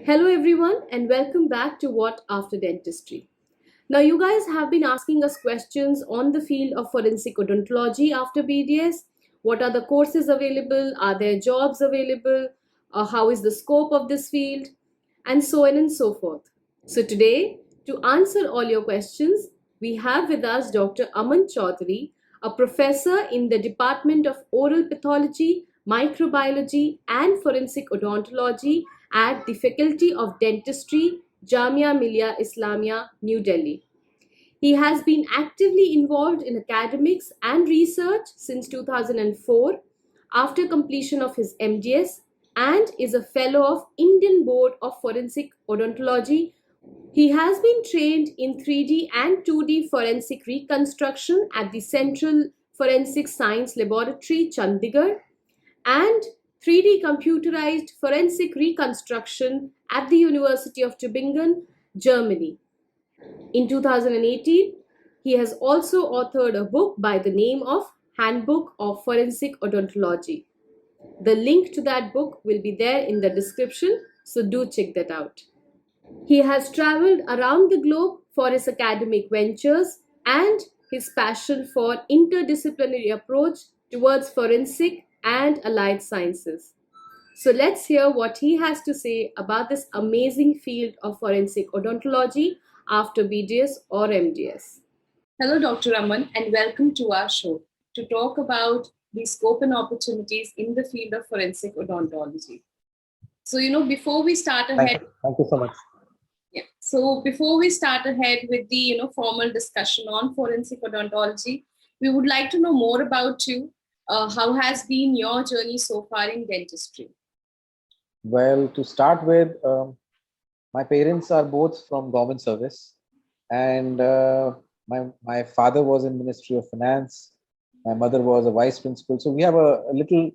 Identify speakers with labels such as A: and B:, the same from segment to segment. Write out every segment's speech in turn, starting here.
A: Hello, everyone, and welcome back to What After Dentistry. Now, you guys have been asking us questions on the field of forensic odontology after BDS. What are the courses available? Are there jobs available? How is the scope of this field? And so on and so forth. So, today, to answer all your questions, we have with us Dr. Aman Chowdhary, a professor in the Department of Oral Pathology, Microbiology, and Forensic Odontology at the Faculty of Dentistry, Jamia Milia Islamia, New Delhi. He has been actively involved in academics and research since 2004 after completion of his MDS and is a fellow of Indian Board of Forensic Odontology. He has been trained in 3D and 2D forensic reconstruction at the Central Forensic Science Laboratory, Chandigarh, and 3D computerized forensic reconstruction at the University of Tubingen, Germany. In 2018, he has also authored a book by the name of Handbook of Forensic Odontology. The link to that book will be there in the description, so do check that out. He has traveled around the globe for his academic ventures and his passion for interdisciplinary approach towards forensic and allied sciences. So let's hear what he has to say about this amazing field of forensic odontology after BDS or MDS. Hello, Dr. Aman, and welcome to our show to talk about the scope and opportunities in the field of forensic odontology. So, before we start ahead,
B: Thank you so much.
A: yeah. So before we start ahead with the formal discussion on forensic odontology, we would like to know more about you. How has been your journey so far in dentistry?
B: Well, to start with, my parents are both from government service, and my father was in Ministry of Finance. My mother was a vice principal. So we have a little,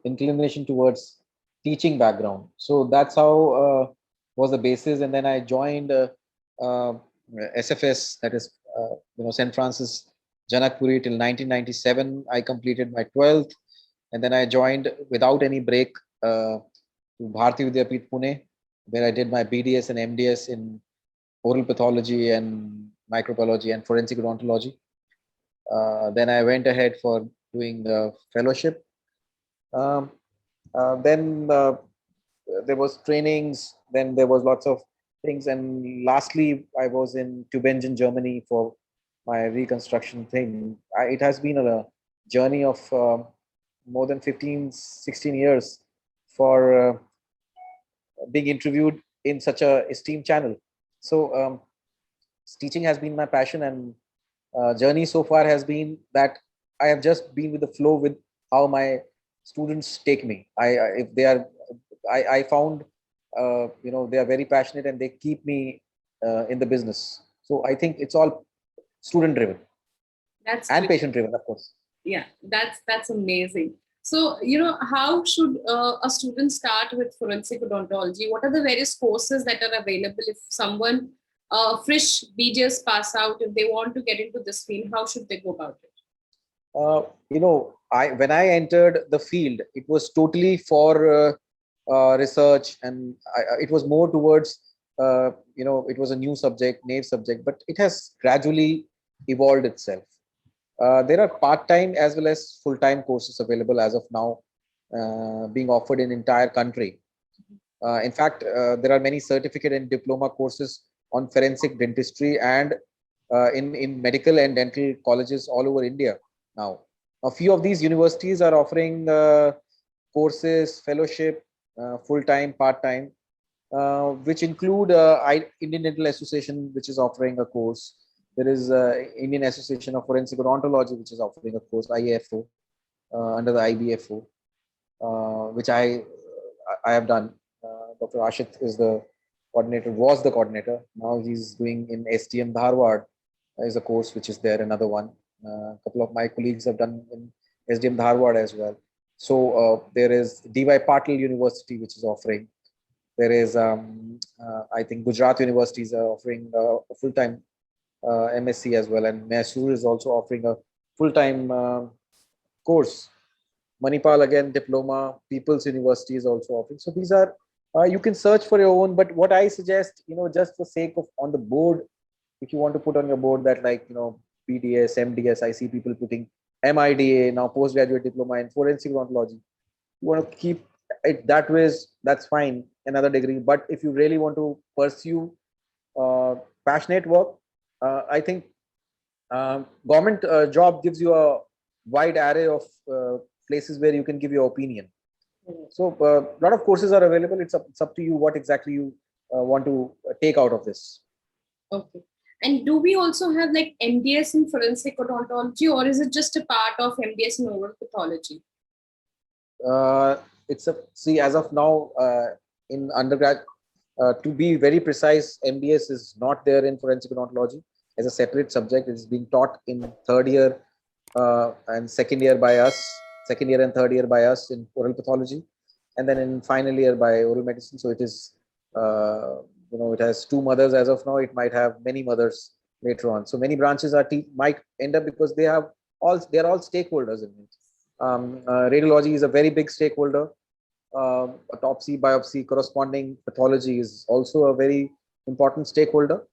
B: inclination towards teaching background. So that's how was the basis. And then I joined SFS, that is, St. Francis Janakpuri till 1997. I completed my 12th, and then I joined without any break to Bharati Vidyapith Pune, where I did my BDS and MDS in oral pathology and microbiology and forensic odontology. Then I went ahead for doing fellowship. Then there was trainings. Then there was lots of things, and lastly, I was in Tübingen, Germany for my reconstruction thing. It has been a journey of more than 15, 16 years for being interviewed in such a esteemed channel. So teaching has been my passion, and journey so far has been that I have just been with the flow with how my students take me. If they are, I found they are very passionate and they keep me in the business. So I think it's all student driven.
A: That's
B: and patient driven, of course.
A: Yeah, that's amazing. So, how should a student start with forensic odontology? What are the various courses that are available if someone fresh BDS pass out, if they want to get into this field, how should they go about it?
B: When I entered the field, it was totally for research, and it was more towards, it was a new subject, naive subject, but it has gradually evolved itself. There are part-time as well as full-time courses available as of now, being offered in entire country. In fact, there are many certificate and diploma courses on forensic dentistry and in medical and dental colleges all over India now. A few of these universities are offering courses, fellowship, full-time, part-time, which include Indian Dental Association, which is offering a course. There is Indian Association of Forensic Odontology, which is offering a course, IBFO, under the IBFO, which I have done. Dr. Ashit is the coordinator, was the coordinator. Now he's doing in STM Dharwad is a course which is there, another one. A couple of my colleagues have done in SDM Dharwad as well. So there is DY Patil University, which is offering. There is, I think, Gujarat universities are offering a full-time MSc as well, and Mysore is also offering a full-time course. Manipal again, diploma. People's University is also offering. So these are You can search for your own, but what I suggest, just for sake of on the board, if you want to put on your board that, like, BDS, MDS, I see people putting MIDA now, postgraduate diploma in forensic odontology. You want to keep it that way, that's fine, another degree. But if you really want to pursue passionate work, I think government job gives you a wide array of places where you can give your opinion. So a lot of courses are available. It's up to you what exactly you want to take out of this.
A: Okay. And do we also have like MDS in forensic odontology, or is it just a part of MDS in oral pathology?
B: It's a see as of now in undergrad. To be very precise, MDS is not there in forensic odontology as a separate subject. It's being taught in third year and second year by us, second year and third year by us in oral pathology, and then in final year by oral medicine. So it is, it has two mothers as of now. It might have many mothers later on. So many branches might end up because they're all stakeholders in it. Radiology is a very big stakeholder. Autopsy, biopsy, corresponding pathology is also a very important stakeholder.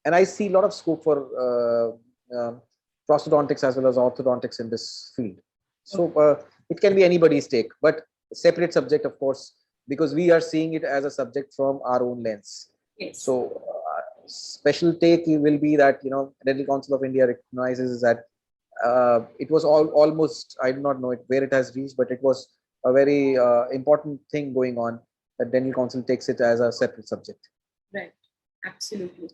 B: And I see a lot of scope for prosthodontics as well as orthodontics in this field. So it can be anybody's take, but separate subject, of course, because we are seeing it as a subject from our own lens. Yes. So special take will be that, Dental Council of India recognizes that it was almost, I do not know where it has reached, but it was a very important thing going on, that Dental Council takes it as a separate subject. Right, absolutely.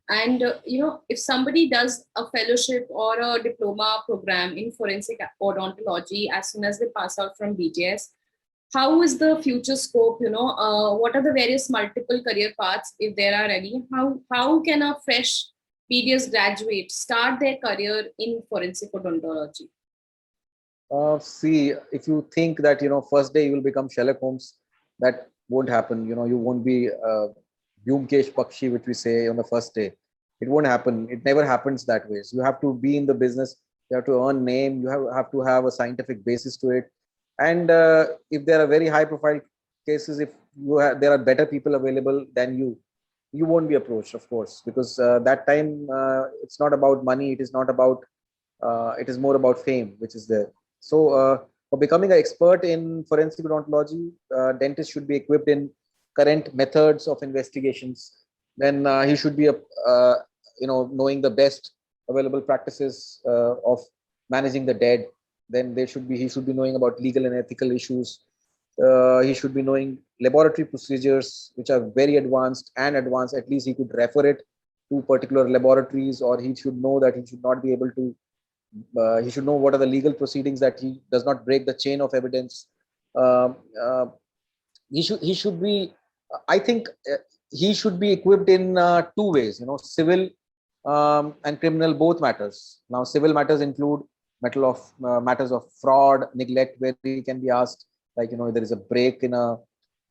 B: And if somebody does a fellowship or a diploma program in forensic odontology as soon as they pass out from BDS, how is the future scope? What are the various multiple career paths, if there are any? How can a fresh BDS graduate start their career in forensic odontology? See, if you think that first day you will become Sherlock Holmes, that won't happen. You won't be Byumkesh Pakshi, which we say on the first day. It won't happen. It never happens that way. So you have to be in the business. You have to earn name. You have to have a scientific basis to it. And if there are very high profile cases, if there are better people available than you won't be approached, of course, because that time it's not about money. It is not about. It is more about fame, which is there. So for becoming an expert in forensic odontology, dentist should be equipped in current methods of investigations. Then he should be knowing the best available practices of managing the dead. Then he should be knowing about legal and ethical issues. He should be knowing laboratory procedures, which are very advanced. At least he could refer it to particular laboratories, or he should know that he should not be able to. He should know what are the legal proceedings, that he does not break the chain of evidence. He should be. I think he should be equipped in two ways. Civil and criminal, both matters. Now, civil matters include matters of fraud, neglect, where he can be asked, like, there is a break in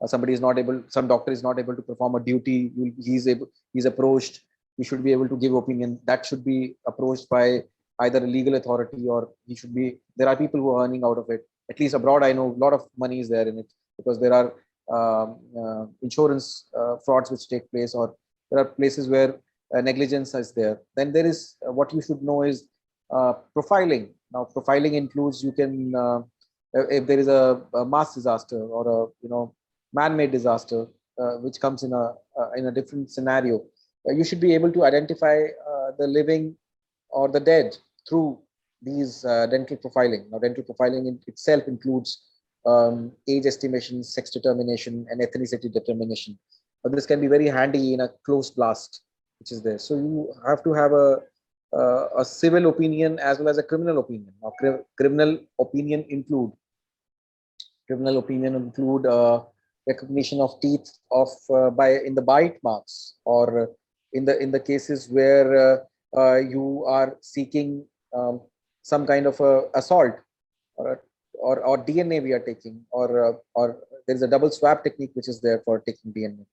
B: some doctor is not able to perform a duty. He's approached. He should be able to give opinion. That should be approached by either a legal authority, or there are people who are earning out of it. At least abroad, I know a lot of money is there in it, because there are insurance frauds which take place, or there are places where negligence is there. Then there is what you should know is profiling. Now, profiling includes, you can if there is a mass disaster or a man-made disaster which comes in a different scenario, you should be able to identify the living or the dead through these dental profiling. Now, dental profiling in itself includes age estimation, sex determination, and ethnicity determination. But this can be very handy in a close blast, which is there. So you have to have a civil opinion as well as a criminal opinion. Now, criminal opinion include recognition of teeth of in the bite marks, or in the cases where you are seeking some kind of assault, or DNA we are taking, or there is a double swab technique which is there for taking DNA.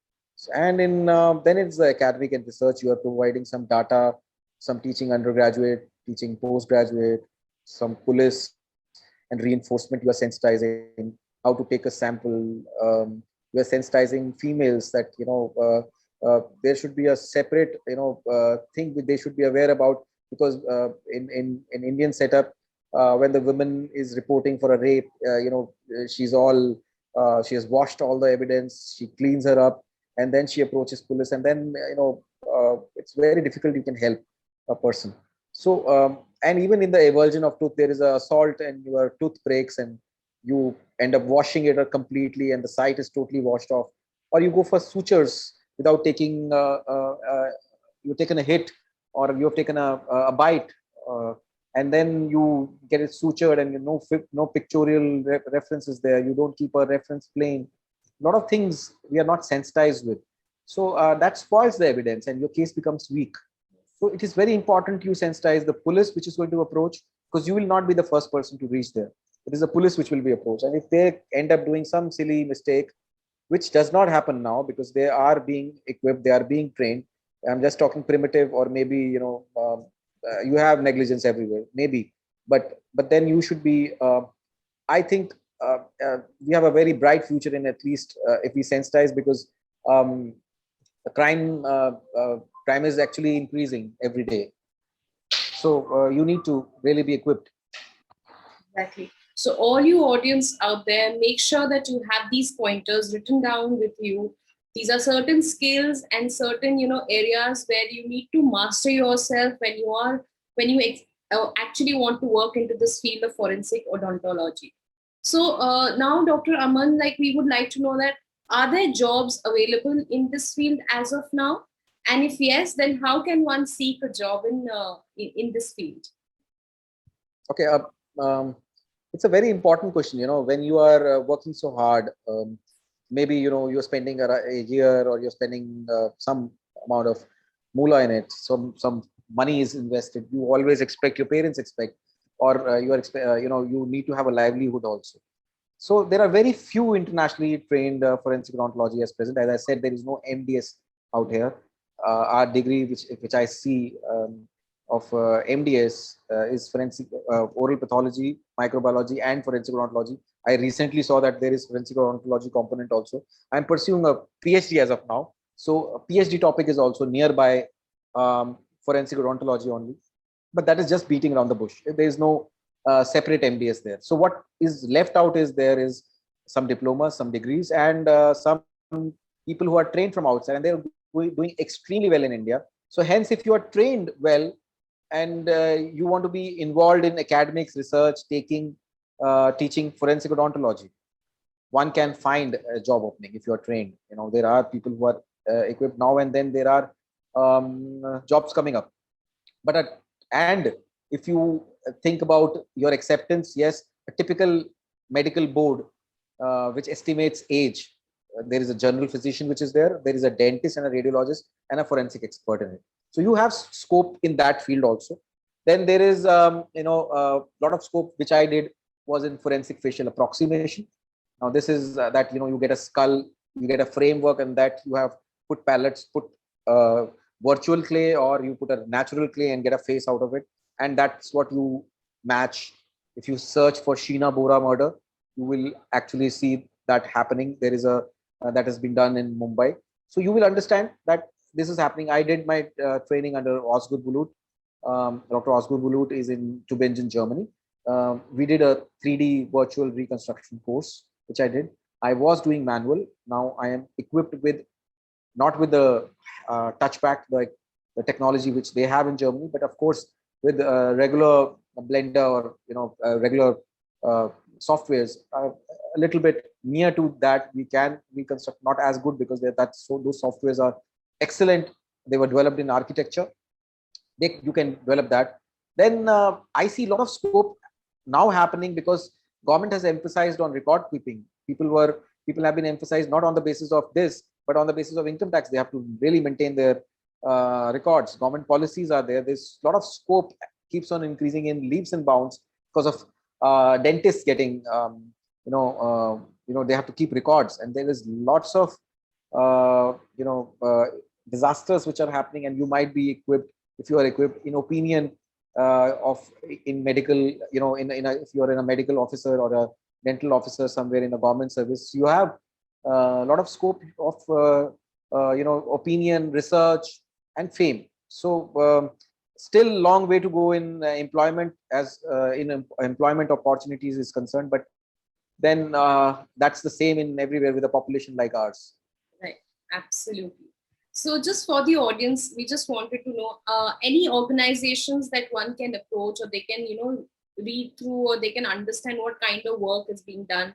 B: And then it's the academic and research. You are providing some data, some teaching undergraduate, teaching postgraduate, some police and reinforcement. You are sensitizing how to take a sample, we are sensitizing females that there should be a separate thing they should be aware about, because in Indian setup, when the woman is reporting for a rape, she's all she has washed all the evidence, she cleans her up, and then she approaches police, and then it's very difficult you can help a person. So and even in the avulsion of tooth, there is a assault and your tooth breaks and you end up washing it completely and the site is totally washed off, or you go for sutures without taking you've taken a hit or you've taken a bite, and then you get it sutured and no pictorial references there, you don't keep a reference plane, a lot of things we are not sensitized with. So that spoils the evidence and your case becomes weak. So it is very important you sensitize the police which is going to approach, because you will not be the first person to reach there. It is the police which will be approached. And if they end up doing some silly mistake, which does not happen now because they are being equipped, they are being trained. I'm just talking primitive, or maybe, you have negligence everywhere, maybe. But then you should be, I think we have a very bright future in, at least if we sensitize, because um, the crime is actually increasing every day. So you need to really be equipped.
A: Exactly. So all you audience out there, make sure that you have these pointers written down with you. These are certain skills and certain, areas where you need to master yourself when you actually want to work into this field of forensic odontology. So now, Dr. Aman, like we would like to know that, are there jobs available in this field as of now? And if yes, then how can one seek a job in this field?
B: Okay. It's a very important question. When you are working so hard, maybe you're spending a year, or you're spending some amount of moolah in it, some money is invested. You always expect, your parents expect, or you need to have a livelihood also. So there are very few internationally trained forensic odontology as present. As I said, there is no MDS out here. Our degree, which I see of MDS, is forensic oral pathology, microbiology, and forensic odontology. I recently saw that there is forensic odontology component also. I'm pursuing a PhD as of now. So a PhD topic is also nearby forensic odontology only. But that is just beating around the bush. There is no separate MDS there. So what is left out is there is some diplomas, some degrees, and some people who are trained from outside, and they're doing extremely well in India. So hence, if you are trained well and you want to be involved in academics, research, teaching forensic odontology, one can find a job opening if you are trained. There are people who are equipped now, and then there are jobs coming up. And if you think about your acceptance, yes, a typical medical board which estimates age, there is a general physician which is there is a dentist and a radiologist and a forensic expert in it. So you have scope in that field also. Then there is a lot of scope which I did was in forensic facial approximation. Now this is that you get a skull, you get a framework, and that you have put pallets, put virtual clay, or you put a natural clay and get a face out of it, and that's what you match. If you search for Sheena Bora murder, you will actually see that happening. There is a that has been done in Mumbai, so you will understand that this is happening. I did my training under Osgur Bulut. Dr. Osgur Bulut is in Tubingen, Germany. We did a 3D virtual reconstruction course, which I did. I was doing manual. Now I am equipped with, not with the touchback, like the technology which they have in Germany, but of course with regular Blender, or regular softwares, a little bit near to that we can reconstruct. Not as good, because those softwares are excellent. They were developed in architecture. You can develop that. Then I see a lot of scope now happening, because government has emphasized on record keeping. People have been emphasized not on the basis of this, but on the basis of income tax. They have to really maintain their records. Government policies are there. There's a lot of scope, keeps on increasing in leaps and bounds, because of dentists getting they have to keep records, and there is lots of disasters which are happening, and you might be equipped. If you are equipped in opinion in medical, if you are in a medical officer or a dental officer somewhere in a government service, you have a lot of scope of opinion, research, and fame. So still long way to go in employment as employment opportunities is concerned, but then that's the same in everywhere with a population like ours.
A: Right, absolutely. So, just for the audience, we just wanted to know any organizations that one can approach, or they can, read through, or they can understand what kind of work is being done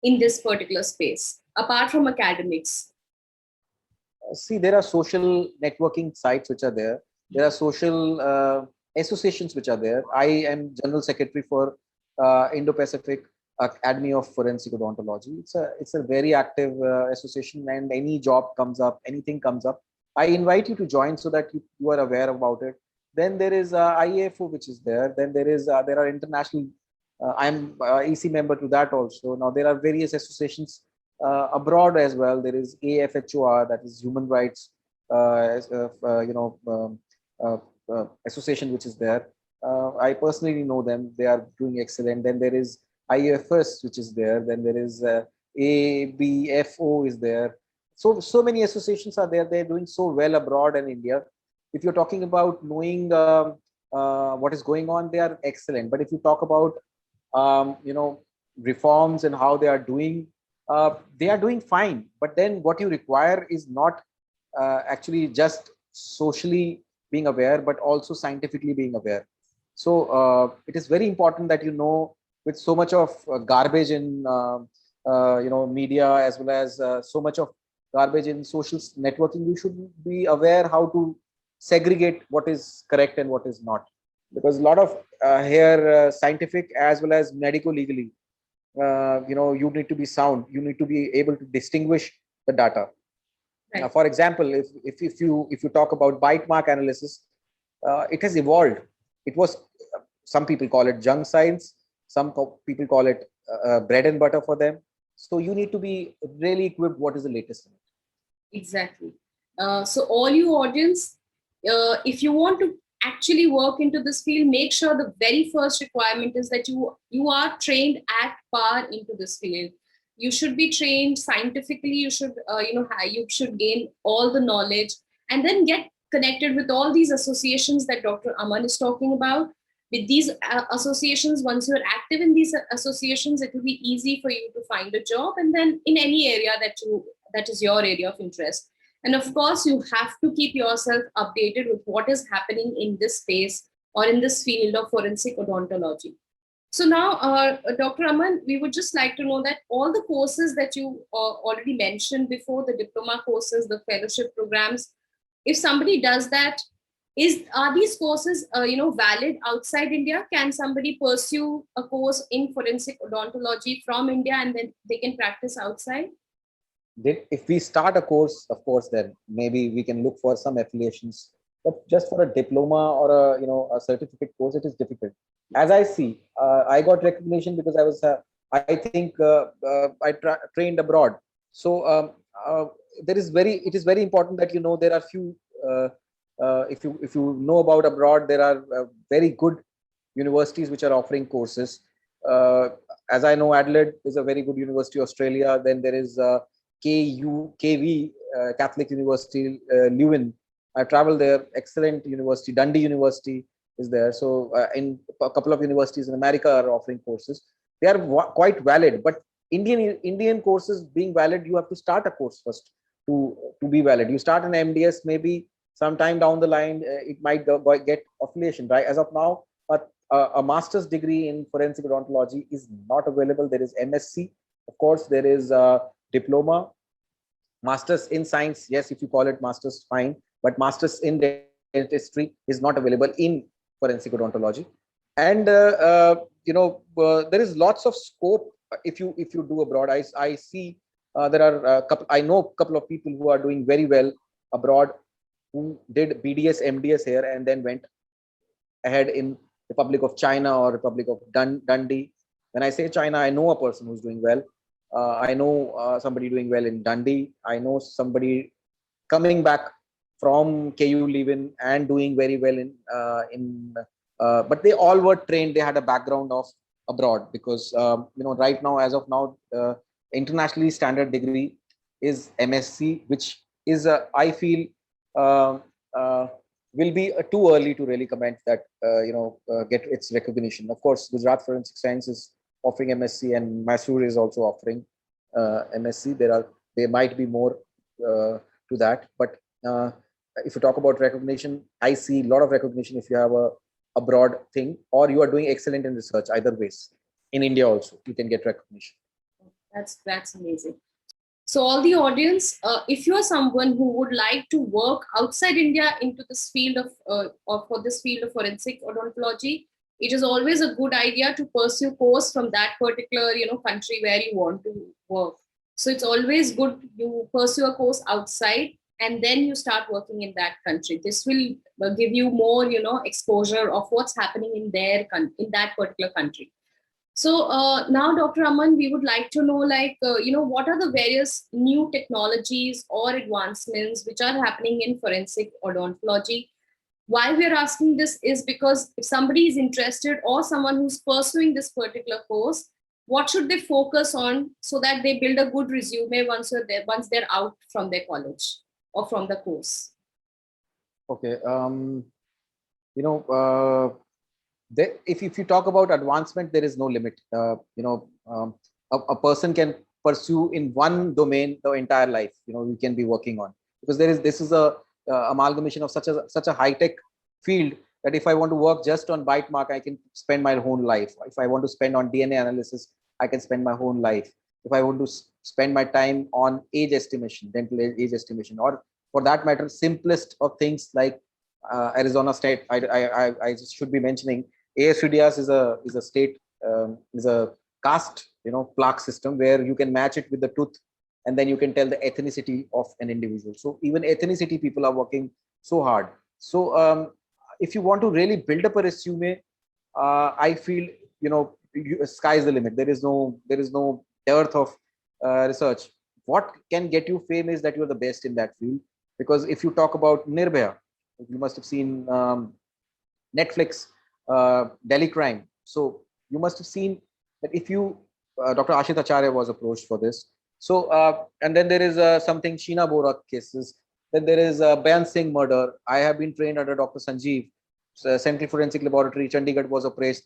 A: in this particular space, apart from academics.
B: See, there are social networking sites which are there. There are social associations which are there. I am general secretary for Indo-Pacific Academy of Forensic Odontology. It's a very active association, and any job comes up, anything comes up, I invite you to join so that you are aware about it. Then there is IBFO which is there. Then there are international. I'm EC member to that also. Now there are various associations abroad as well. There is AFHOR, that is Human Rights Association, which is there. I personally know them. They are doing excellent. Then there is IFS, which is there. Then there is ABFO is there. So many associations are there. They're doing so well abroad and India. If you're talking about knowing what is going on, they are excellent. But if you talk about reforms and how they are doing fine. But then what you require is not actually just socially being aware, but also scientifically being aware. So it is very important that with so much of garbage in media, as well as so much of garbage in social networking, you should be aware how to segregate what is correct and what is not, because a lot of here scientific as well as medico legally, you need to be sound, you need to be able to distinguish the data. Right. For example, if you talk about bite mark analysis, it has evolved. It was, some people call it junk science, some people call it bread and butter for them. So you need to be really equipped what is the latest in it. Exactly. So all you audience, if you want to actually work into this field, make sure the very first requirement is that you are trained at par into this field. You should be trained scientifically. You should you should gain all the knowledge, and then get connected with all these associations that Dr. Aman is talking about. With these associations, once you're active in these associations, it will be easy for you to find a job, and then in any area that is your area of interest. And of course, you have to keep yourself updated with what is happening in this space or in this field of forensic odontology. So now, Dr. Aman, we would just like to know that all the courses that you already mentioned before, the diploma courses, the fellowship programs, if somebody does that, are these courses valid outside India? Can somebody pursue a course in forensic odontology from India and then they can practice outside? If we start a course, of course, then maybe we can look for some affiliations. But just for a diploma or a certificate course, it is difficult. As I see, I got recognition because I think I trained abroad. So it is very important that there are few. If you know about abroad, there are very good universities which are offering courses. As I know, Adelaide is a very good university. Australia. Then there is KV, Catholic University, Leuven. I traveled there. Excellent university. Dundee University is there. So in a couple of universities in America are offering courses. They are quite valid. But Indian courses being valid, you have to start a course first to be valid. You start an MDS, maybe sometime down the line it might get affiliation. Right? As of now, a master's degree in forensic odontology is not available. There is MSc, of course. There is diploma, masters in science. Yes, if you call it masters, fine. But masters in dentistry is not available in forensic odontology. And there is lots of scope if you do abroad. I see there are I know a couple of people who are doing very well abroad, who did BDS, MDS here, and then went ahead in Republic of China or Republic of Dundee. When I say China, I know a person who's doing well. I know somebody doing well in Dundee. I know somebody coming back from KU Leuven and doing very well but they all were trained. They had a background of abroad because right now, as of now, internationally standard degree is MSc, which is I feel uh, uh, will be too early to really comment that get its recognition. Of course, Gujarat Forensic Science is offering MSc, and Mysore is also offering MSc. There might be more to that, but if you talk about recognition, I see a lot of recognition if you have a broad thing, or you are doing excellent in research. Either ways, in India also you can get recognition.
A: That's amazing. So all the audience, if you are someone who would like to work outside India into this field of or for this field of forensic odontology, it is always a good idea to pursue course from that particular country where you want to work. So it's always good you pursue a course outside and then you start working in that country. This will give you more exposure of what's happening in in that particular country. So now, Dr. Aman, we would like to know, what are the various new technologies or advancements which are happening in forensic odontology? Why we are asking this is because if somebody is interested or someone who's pursuing this particular course, what should they focus on so that they build a good resume once they're out from their college or from the course?
B: Okay. You know, if you talk about advancement, there is no limit. A person can pursue in one domain the entire life. We can be working on, because this is a amalgamation of such a high tech field that if I want to work just on bite mark, I can spend my whole life. If I want to spend on DNA analysis, I can spend my whole life. If I want to spend my time on age estimation, dental age estimation, or for that matter, simplest of things like Arizona State, I should be mentioning ASUDIAS is a state is a caste plaque system where you can match it with the tooth, and then you can tell the ethnicity of an individual. So even ethnicity people are working so hard. So if you want to really build up a resume, I feel sky's the limit. There is no dearth of research. What can get you fame is that you're the best in that field. Because if you talk about Nirbhaya, you must have seen Netflix, Delhi Crime. So you must have seen that if you, Dr. Ashit Acharya was approached for this. So, and then there is something Sheena Bora cases. Then there is Bayan Singh murder. I have been trained under Dr. Sanjeev. Central Forensic Laboratory, Chandigarh was approached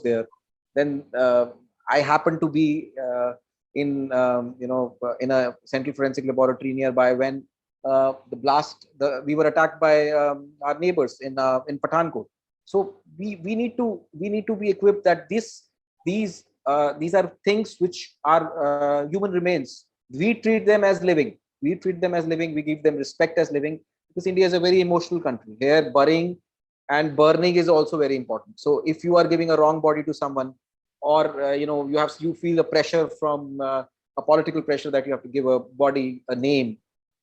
B: there. Then I happened to be in a Central Forensic Laboratory nearby when we were attacked by our neighbors in Pathankot. So we need to be equipped that these are things which are human remains. We treat them as living. We treat them as living. We give them respect as living, because India is a very emotional country. Here, burying and burning is also very important. So if you are giving a wrong body to someone, or you feel the pressure from a political pressure that you have to give a body a name,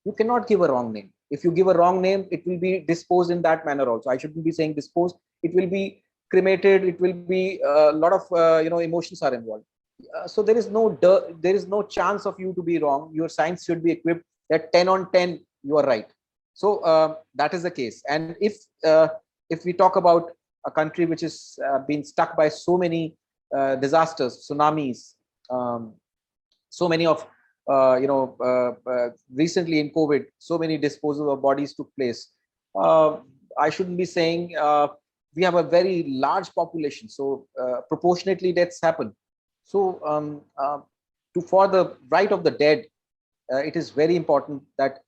B: you cannot give a wrong name. If you give a wrong name, it will be disposed in that manner also. I shouldn't be saying disposed. It will be cremated. It will be a lot of emotions are involved. So there is no chance of you to be wrong. Your science should be equipped that 10 on 10 you are right. So that is the case. And if we talk about a country which is been stuck by so many disasters, tsunamis, so many of recently in COVID, so many disposal of bodies took place. I shouldn't be saying we have a very large population, so proportionately deaths happen. So for the right of the dead, it is very important that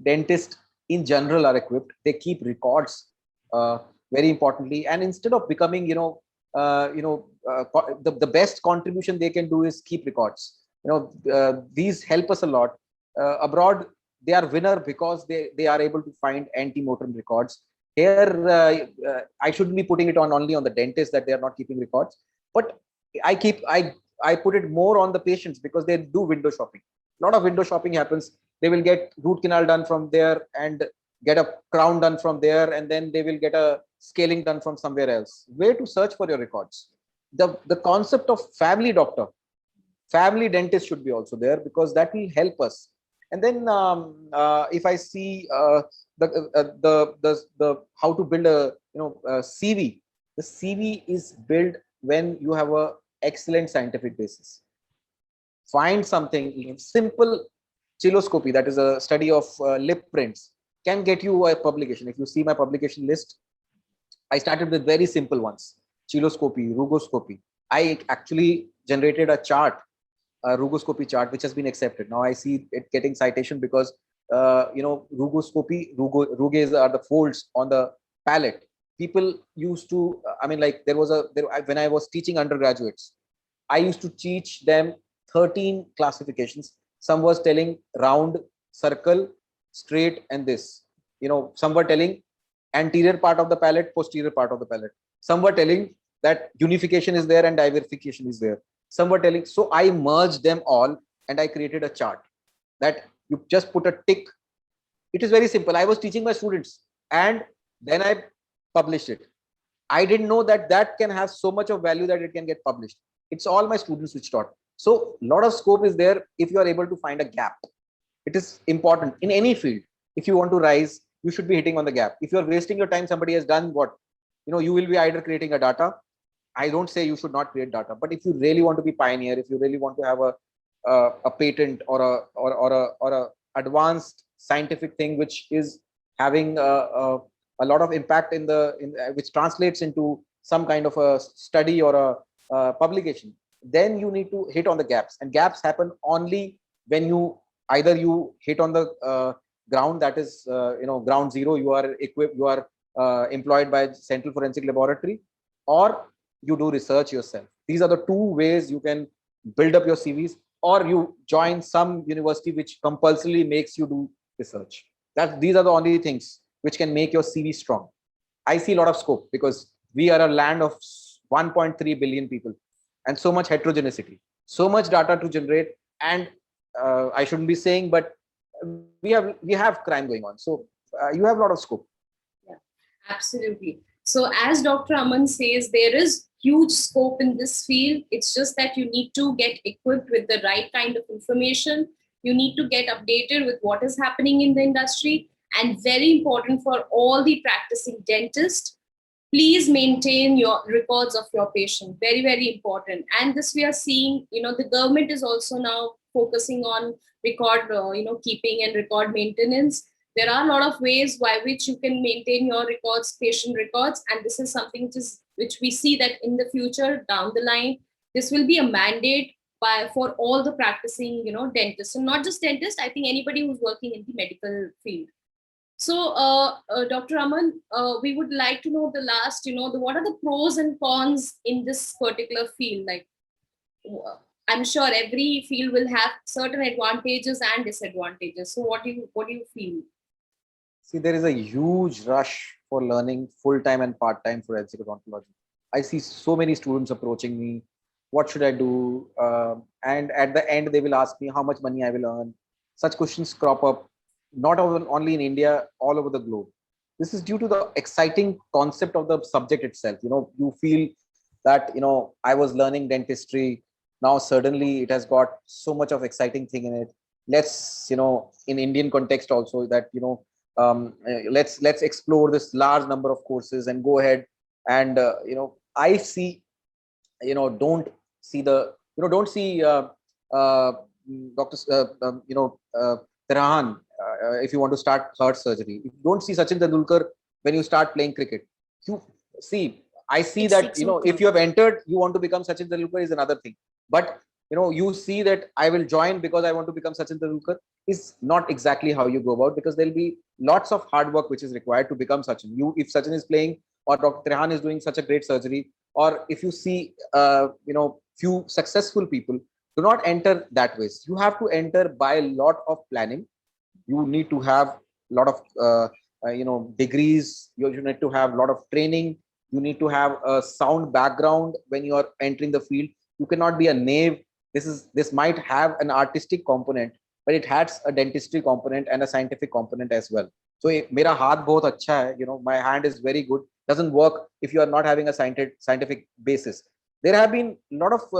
B: dentists in general are equipped. They keep records very importantly, and instead of becoming the best contribution they can do is keep records. These help us a lot. Abroad, they are winner because they are able to find anti-mortem records. Here, I shouldn't be putting it on only on the dentist that they are not keeping records, but I put it more on the patients, because they do window shopping. A lot of window shopping happens. They will get root canal done from there and get a crown done from there, and then they will get a scaling done from somewhere else. Where to search for your records? The concept of family doctor, family dentist should be also there, because that will help us. And then if I see the how to build a CV, the CV is built when you have a excellent scientific basis. find something simple. Chiloscopy, that is a study of lip prints, can get you a publication. If you see my publication list, I started with very simple ones: chiloscopy, rugoscopy. I actually generated a chart, a rugoscopy chart, which has been accepted. Now I see it getting citation because rugoscopy, ruges are the folds on the palate. People used to, I mean, like when I was teaching undergraduates, I used to teach them 13 classifications. Some was telling round, circle, straight, and this. Some were telling anterior part of the palate, posterior part of the palate. Some were telling that unification is there and diversification is there. Some were telling, so I merged them all and I created a chart that you just put a tick. It is very simple. I was teaching my students and then I published it. I didn't know that that can have so much of value that it can get published. It's all my students which taught. So a lot of scope is there if you are able to find a gap. It is important in any field. If you want to rise, you should be hitting on the gap. If you are wasting your time, somebody has done what, you will be either creating a data. I don't say you should not create data, but if you really want to be pioneer, if you really want to have a patent or a advanced scientific thing which is having a lot of impact which translates into some kind of a study or a publication, then you need to hit on the gaps. And gaps happen only when you either you hit on the ground, that is ground zero. You are equipped, you are employed by Central Forensic Laboratory, or you do research yourself. These are the two ways you can build up your CVs, or you join some university which compulsorily makes you do research. These are the only things which can make your CV strong. I see a lot of scope because we are a land of 1.3 billion people and so much heterogeneity, so much data to generate. And I shouldn't be saying, but we have crime going on. So you have a lot of scope.
A: Yeah, absolutely. So as Dr. Aman says, there is huge scope in this field. It's just that you need to get equipped with the right kind of information. You need to get updated with what is happening in the industry. And very important for all the practicing dentists, please maintain your records of your patient. Very, very important. And this we are seeing, the government is also now focusing on record, keeping and record maintenance. There are a lot of ways by which you can maintain your records, patient records. And this is something which we see that in the future, down the line, this will be a mandate for all the practicing, dentists. And not just dentists, I think anybody who's working in the medical field. So, Dr. Aman, we would like to know the last, what are the pros and cons in this particular field? Like, I'm sure every field will have certain advantages and disadvantages. So, what do you feel?
B: See, there is a huge rush for learning full-time and part-time forensic odontology. I see so many students approaching me. What should I do? And at the end, they will ask me how much money I will earn. Such questions crop up, not only in India, all over the globe. This is due to the exciting concept of the subject itself. You feel that, I was learning dentistry. Now, suddenly it has got so much of exciting thing in it. Let's, in Indian context also, that, let's explore this large number of courses and go ahead. And, I see, don't see Dr. Tirahan, if you want to start heart surgery. You don't see Sachin Tendulkar when you start playing cricket. I see that, if you have entered, you want to become Sachin Tendulkar is another thing. But, you see that I will join because I want to become Sachin Tendulkar is not exactly how you go about, because there'll be lots of hard work which is required to become Sachin. If Sachin is playing or Dr. Tirahan is doing such a great surgery, or if you see, few successful people, do not enter that way. You have to enter by a lot of planning. You need to have a lot of degrees. You need to have a lot of training. You need to have a sound background when you are entering the field. You cannot be a knave. This might have an artistic component, but it has a dentistry component and a scientific component as well. So mera haath bahut acha hai, my hand is very good. Doesn't work if you are not having a scientific basis. There have been a lot of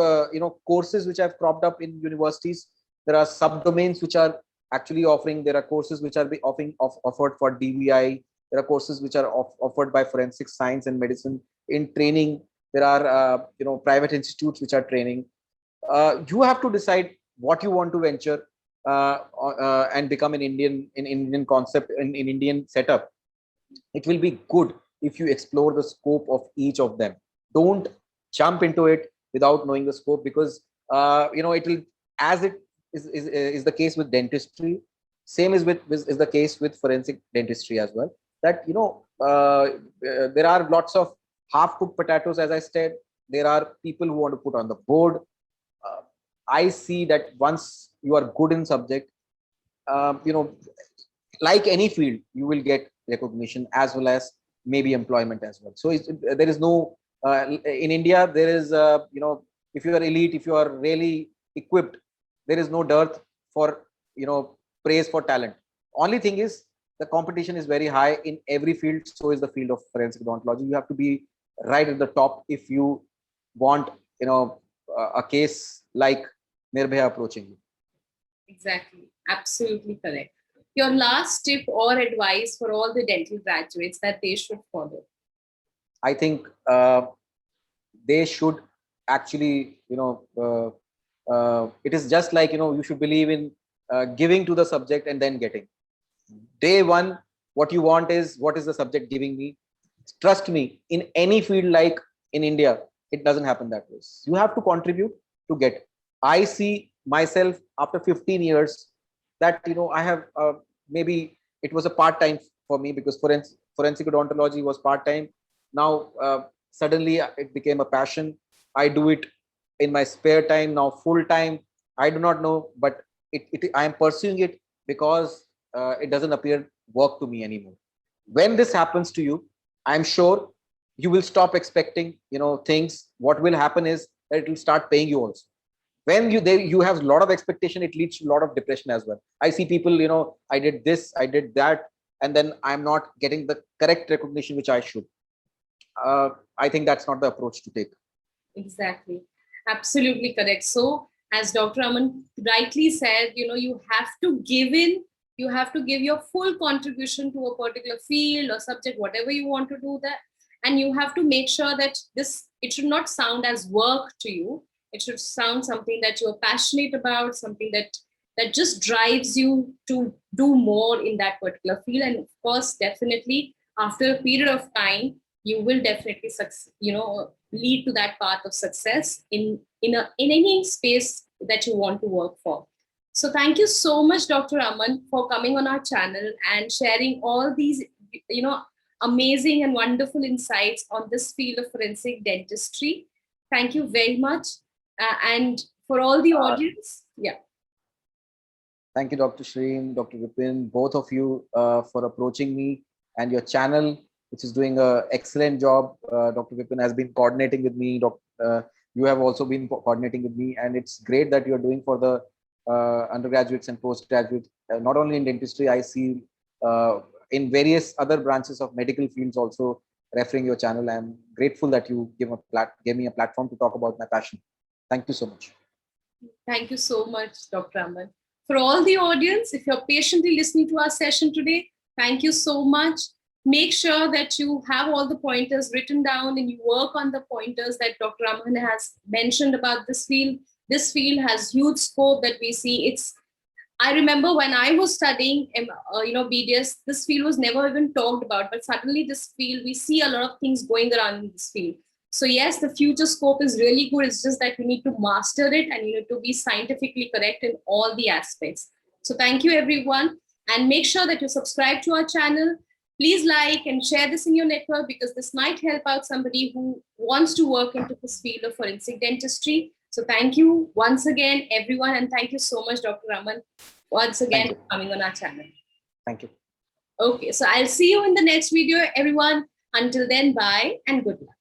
B: courses which have cropped up in universities. There are subdomains which are actually offering. There are courses which are offered for DVI. There are courses which are offered by forensic science and medicine in training. There are private institutes which are training. You have to decide what you want to venture and become an Indian in Indian concept in Indian setup, it will be good if you explore the scope of each of them. Don't jump into it without knowing the scope, because it will, as it is the case with dentistry, same is the case with forensic dentistry as well, that there are lots of half cooked potatoes. As I said, there are people who want to put on the board. I see that once you are good in subject, like any field, you will get recognition as well as maybe employment as well. So there is no in India, there is if you are elite, if you are really equipped, there is no dearth for praise for talent. Only thing is, the competition is very high in every field. So is the field of forensic odontology. You have to be right at the top if you want a case like Nirbhaya approaching you.
A: Exactly, absolutely correct. Your last tip or advice for all the dental graduates that they should follow?
B: I think they should actually, it is just like, you should believe in giving to the subject and then getting. Day one, what you want is, what is the subject giving me? Trust me, in any field like in India, it doesn't happen that way. You have to contribute to get. I see myself after 15 years that, I have maybe it was a part-time for me, because forensic odontology was part-time. Now, suddenly it became a passion. I do it in my spare time, now full-time. I do not know, but I am pursuing it because it doesn't appear work to me anymore. When this happens to you, I'm sure you will stop expecting, things. What will happen is that it will start paying you also. When you have a lot of expectation, it leads to a lot of depression as well. I see people, I did this, I did that, and then I'm not getting the correct recognition which I should. I think that's not the approach to take.
A: Exactly, absolutely correct. So as Dr. Aman rightly said, you have to give in, you have to give your full contribution to a particular field or subject, whatever you want to do that, and you have to make sure that it should not sound as work to you. It should sound something that you're passionate about, something that just drives you to do more in that particular field. And of course, definitely after a period of time, you will definitely lead to that path of success in any space that you want to work for. So thank you so much, Dr. Aman, for coming on our channel and sharing all these amazing and wonderful insights on this field of forensic dentistry. Thank you very much. And for all the audience, yeah.
B: Thank you, Dr. Shreen, Dr. Vipin, both of you for approaching me, and your channel, which is doing an excellent job. Dr. Vipin has been coordinating with me. You have also been coordinating with me, and it's great that you're doing for the undergraduates and postgraduates, not only in dentistry. I see in various other branches of medical fields also referring your channel. I'm grateful that you gave me a platform to talk about my passion. Thank you so much.
A: Thank you so much, Dr. Aman. For all the audience, if you're patiently listening to our session today, thank you so much. Make sure that you have all the pointers written down and you work on the pointers that Dr. Aman has mentioned about this field. This field has huge scope that we see. I remember when I was studying, BDS, this field was never even talked about, but suddenly this field, we see a lot of things going around in this field. So yes, the future scope is really good. It's just that you need to master it and you need to be scientifically correct in all the aspects. So thank you, everyone. And make sure that you subscribe to our channel. Please like and share this in your network, because this might help out somebody who wants to work into this field of forensic dentistry. So thank you once again, everyone. And thank you so much, Dr. Aman, once again for coming on our channel.
B: Thank you.
A: Okay, so I'll see you in the next video, everyone. Until then, bye and good luck.